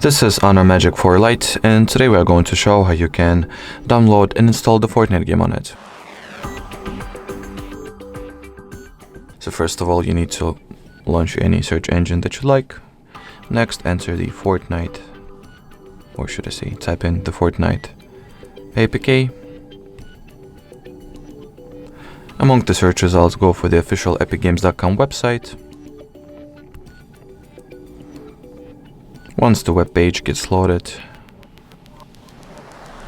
This is on our Magic4 Lite, and today we are going to show how you can download and install the Fortnite game on it. So first of all, you need to launch any search engine that you like. Next, enter the Fortnite, or should I say, type in the Fortnite APK. Among the search results, go for the official epicgames.com website. Once the web page gets loaded,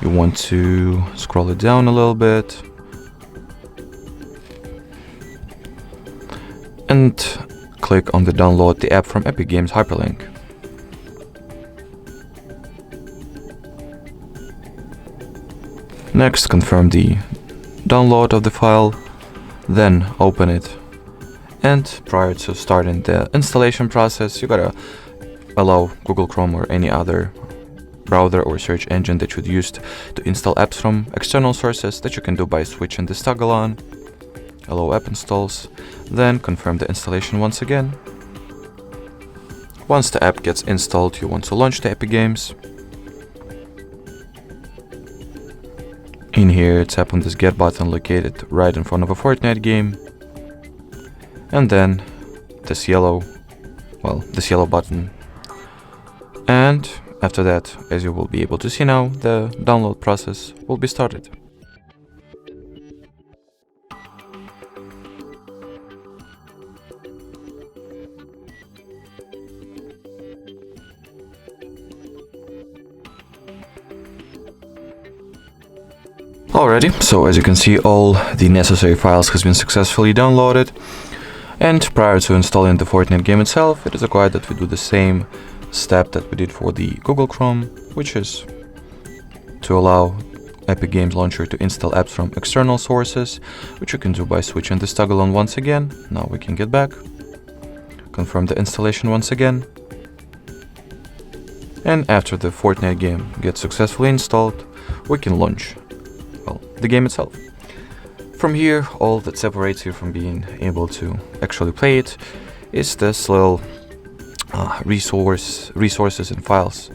you want to scroll it down a little bit and click on the download the app from Epic Games hyperlink. Next, confirm the download of the file, then open it. And prior to starting the installation process, you gotta allow Google Chrome or any other browser or search engine that you'd use to install apps from external sources, that you can do by switching this toggle on. Allow app installs, then confirm the installation once again. Once the app gets installed, you want to launch the Epic Games. In here, tap on this Get button located right in front of a Fortnite game, and then this yellow button. And after that, as you will be able to see now, the download process will be started. Alrighty, so as you can see, all the necessary files has been successfully downloaded. And prior to installing the Fortnite game itself, it is required that we do the same step that we did for the Google Chrome, which is to allow Epic Games Launcher to install apps from external sources, which you can do by switching this toggle on once again. Now we can get back, confirm the installation once again, and after the Fortnite game gets successfully installed, we can launch, the game itself. From here, all that separates you from being able to actually play it is this little resources and files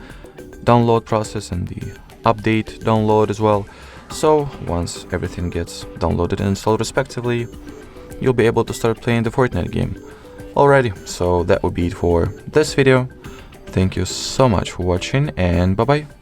download process and the update download as well. So once everything gets downloaded and installed respectively, you'll be able to start playing the Fortnite game. Alrighty, so that would be it for this video. Thank you so much for watching, and bye bye.